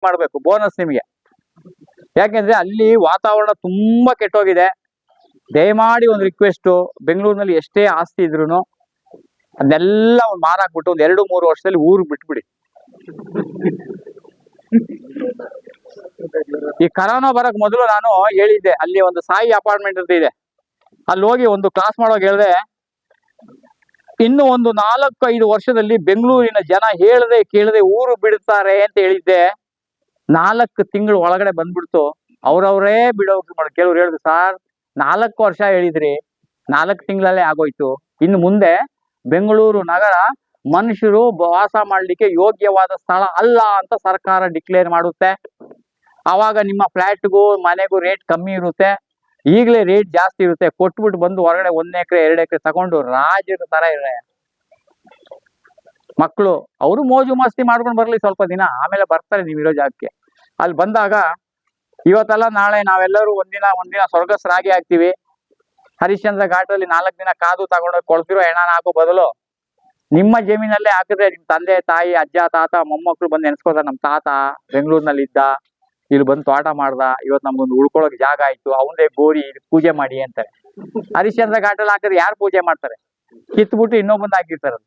ಮಾಡ್ಬೇಕು, ಬೋನಸ್ ನಿಮಗೆ. ಯಾಕೆಂದ್ರೆ ಅಲ್ಲಿ ವಾತಾವರಣ ತುಂಬಾ ಕೆಟ್ಟೋಗಿದೆ. ದಯಮಾಡಿ ಒಂದು ರಿಕ್ವೆಸ್ಟ್, ಬೆಂಗಳೂರಿನಲ್ಲಿ ಎಷ್ಟೇ ಆಸ್ತಿ ಇದ್ರು ಅದನ್ನೆಲ್ಲ ಒಂದು ಮಾರಾಕ್ಬಿಟ್ಟು ಒಂದು 2-3 ವರ್ಷದಲ್ಲಿ ಊರು ಬಿಟ್ಬಿಡಿ. ಈ ಕರೋನಾ ಬರಕ್ ಮೊದಲು ನಾನು ಹೇಳಿದ್ದೆ, ಅಲ್ಲಿ ಒಂದು ಸಾಯಿ ಅಪಾರ್ಟ್ಮೆಂಟ್ ಅಂತ ಇದೆ, ಅಲ್ಲಿ ಹೋಗಿ ಒಂದು ಕ್ಲಾಸ್ ಮಾಡೋಕೆ ಹೇಳಿದೆ, ಇನ್ನು ಒಂದು 4-5 ವರ್ಷದಲ್ಲಿ ಬೆಂಗಳೂರಿನ ಜನ ಹೇಳದೆ ಕೇಳದೆ ಊರು ಬಿಡ್ತಾರೆ ಅಂತ ಹೇಳಿದ್ದೆ. 4 ತಿಂಗಳು ಒಳಗಡೆ ಬಂದ್ಬಿಡ್ತು. ಅವ್ರವರೇ ಬಿಡೋಕೆ ಮಾಡಿ. ಕೆಲವ್ರು ಹೇಳಿದ್ರು, ಸರ್ 4 ವರ್ಷ ಹೇಳಿದ್ರಿ, 4 ತಿಂಗಳಲ್ಲೇ ಆಗೋಯ್ತು. ಇನ್ನು ಮುಂದೆ ಬೆಂಗಳೂರು ನಗರ ಮನುಷ್ಯರು ವಾಸ ಮಾಡ್ಲಿಕ್ಕೆ ಯೋಗ್ಯವಾದ ಸ್ಥಳ ಅಲ್ಲ ಅಂತ ಸರ್ಕಾರ ಡಿಕ್ಲೇರ್ ಮಾಡುತ್ತೆ. ಆವಾಗ ನಿಮ್ಮ ಫ್ಲಾಟ್ಗೂ ಮನೆಗೂ ರೇಟ್ ಕಮ್ಮಿ ಇರುತ್ತೆ, ಈಗಲೇ ರೇಟ್ ಜಾಸ್ತಿ ಇರುತ್ತೆ. ಕೊಟ್ಬಿಟ್ಟು ಬಂದು ಹೊರಗಡೆ 1 ಎಕರೆ 2 ಎಕರೆ ತಗೊಂಡು ರಾಜರ ತರ ಇರ ಮಕ್ಕಳು, ಅವರು ಮೋಜು ಮಸ್ತಿ ಮಾಡ್ಕೊಂಡು ಬರ್ಲಿ ಸ್ವಲ್ಪ ದಿನ, ಆಮೇಲೆ ಬರ್ತಾರೆ ನೀವಿರೋ ಜಾಗಕ್ಕೆ. ಅಲ್ಲಿ ಬಂದಾಗ ಇವತ್ತೆಲ್ಲ ನಾಳೆ ನಾವೆಲ್ಲರೂ ಒಂದಿನ ಸ್ವರ್ಗಸ್ಥರಾಗಿ ಆಗ್ತೀವಿ. ಹರಿಶ್ಚಂದ್ರ ಘಾಟಲ್ಲಿ 4 ದಿನ ಕಾದು ತಗೊಂಡೋಗಿ ಕೊಳ್ತಿರೋ ಹೆಣನ ಹಾಕೋ ಬದಲು ನಿಮ್ಮ ಜಮೀನಲ್ಲೇ ಹಾಕಿದ್ರೆ ನಿಮ್ ತಂದೆ ತಾಯಿ ಅಜ್ಜ ತಾತ ಮೊಮ್ಮಕ್ಕಳು ಬಂದು ನೆನ್ಸ್ಕೋತಾರೆ, ನಮ್ ತಾತ ಬೆಂಗಳೂರಿನಲ್ಲಿ ಇದ್ದ, ಇಲ್ಲಿ ಬಂದು ತೋಟ ಮಾಡ್ದ, ಇವತ್ತು ನಮ್ಗೊಂದು ಉಳ್ಕೊಳಕ್ ಜಾಗ ಆಯ್ತು, ಅವಂದೇ ಗೋರಿ ಪೂಜೆ ಮಾಡಿ ಅಂತಾರೆ. ಹರಿಶ್ಚಂದ್ರ ಘಾಟಲ್ಲಿ ಹಾಕಿದ್ರೆ ಯಾರು ಪೂಜೆ ಮಾಡ್ತಾರೆ? ಕಿತ್ಬಿಟ್ಟು ಇನ್ನೊಬ್ಬಂದು ಹಾಕಿರ್ತಾರೆ.